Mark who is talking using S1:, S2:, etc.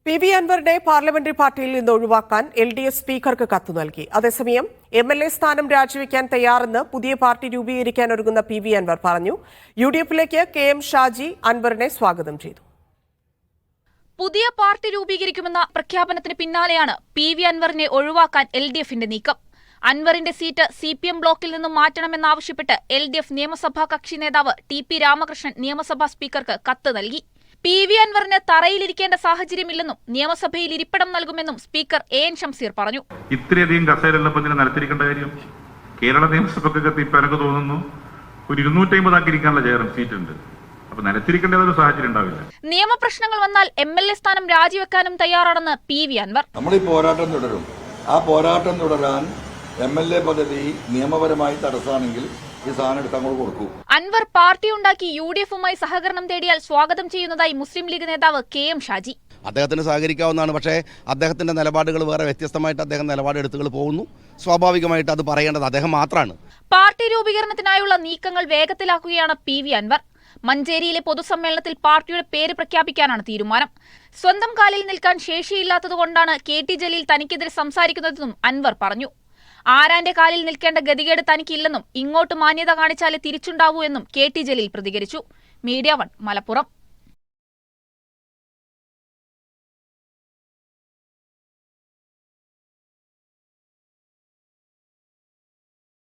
S1: PV. അൻവറിനെ parliamentary പാർട്ടിയിൽ നിന്ന് ഒഴിവാക്കാൻ എൽ.ഡി.എഫ് സ്പീക്കർക്ക് കത്ത് നൽകി. അതേസമയം എം.എൽ.എ സ്ഥാനം രാജിവെക്കാൻ തയ്യാറെന്ന് പുതിയ പാർട്ടി രൂപീകരിക്കാൻ ഒരുങ്ങുന്ന പി.വി. അൻവർ പറഞ്ഞു. യു.ഡി.എഫിലേക്ക് കെ.എം. ഷാജി അൻവറിനെ സ്വാഗതം ചെയ്തു.
S2: പുതിയ പാർട്ടി രൂപീകരിക്കുമെന്ന പ്രഖ്യാപനത്തിന് പിന്നാലെയാണ് പി.വി. അൻവറിനെ ഒഴിവാക്കാൻ എൽ.ഡി.എഫിന്റെ നീക്കം. അൻവറിന്റെ സീറ്റ് CPM ബ്ലോക്കിൽ നിന്നും മാറ്റണമെന്നാവശ്യപ്പെട്ട് എൽ.ഡി.എഫ് നിയമസഭാ കക്ഷി നേതാവ് ടി.പി. രാമകൃഷ്ണൻ നിയമസഭാ സ്പീക്കർക്ക് കത്ത് നൽകി. പി.വി. അൻവറിന് തറയിലിരിക്കേണ്ട സാഹചര്യമില്ലെന്നും നിയമസഭയിൽ ഇരിപ്പിടം നൽകുമെന്നും സ്പീക്കർ A.N. ഷംസീർ പറഞ്ഞു.
S3: ഇത്രയധികം കസേരയുള്ളപ്പോൾ നിലത്തിരിക്കേണ്ട കാര്യം കേരള നിയമസഭയ്ക്കൊക്കെ ഇപ്പൊ എനിക്ക് തോന്നുന്നു ഒരു 250 ആക്കിയിരിക്കാനുള്ള ചെയറും സീറ്റ് ഉണ്ട്. അപ്പൊ നിലത്തിരിക്കേണ്ട ഒരു സാഹചര്യം ഉണ്ടാവില്ല.
S2: നിയമപ്രശ്നങ്ങൾ വന്നാൽ MLA സ്ഥാനം രാജിവെക്കാനും തയ്യാറാണെന്ന് പി.വി. അൻവർ.
S4: നമ്മൾ ഈ പോരാട്ടം തുടരും. ആ പോരാട്ടം തുടരാൻ MLA പദവി നിയമപരമായി തടസ്സമാണെങ്കിൽ ഈ സാധനം എടുത്ത് അങ്ങോട്ട് കൊടുക്കൂ.
S2: അൻവർ പാർട്ടി ഉണ്ടാക്കി UDF-ഉമായി സഹകരണം തേടിയാൽ സ്വാഗതം ചെയ്യുന്നതായി മുസ്ലിം ലീഗ് നേതാവ് കെ.എം. ഷാജി.
S5: അദ്ദേഹത്തിന് സഹകരിക്കാവുന്നതാണ്. പക്ഷേ അദ്ദേഹത്തിന്റെ നിലപാടുകൾ വേറെ വ്യത്യസ്തമായിട്ട് അദ്ദേഹം നിലപാടെടുത്തുകൾ പോകുന്നു. സ്വാഭാവികമായിട്ട് അത് പറയേണ്ടത് അദ്ദേഹം മാത്രമാണ്.
S2: പാർട്ടി രൂപീകരണത്തിനായുള്ള നീക്കങ്ങൾ വേഗത്തിലാക്കുകയാണ് പി.വി. അൻവർ. മഞ്ചേരിയിലെ പൊതുസമ്മേളനത്തിൽ പാർട്ടിയുടെ പേര് പ്രഖ്യാപിക്കാനാണ് തീരുമാനം. സ്വന്തം കാലിൽ നിൽക്കാൻ ശേഷിയില്ലാത്തതുകൊണ്ടാണ് KT ജലീൽ തനിക്കെതിരെ സംസാരിക്കുന്നതെന്നും അൻവർ പറഞ്ഞു. ആരാന്റെ കാലിൽ നിൽക്കേണ്ട ഗതികേട് തനിക്കില്ലെന്നും ഇങ്ങോട്ട് മാന്യത കാണിച്ചാലേ തിരിച്ചുണ്ടാവൂ എന്നും KT ജലീൽ പ്രതികരിച്ചു. മീഡിയ 1 മലപ്പുറം.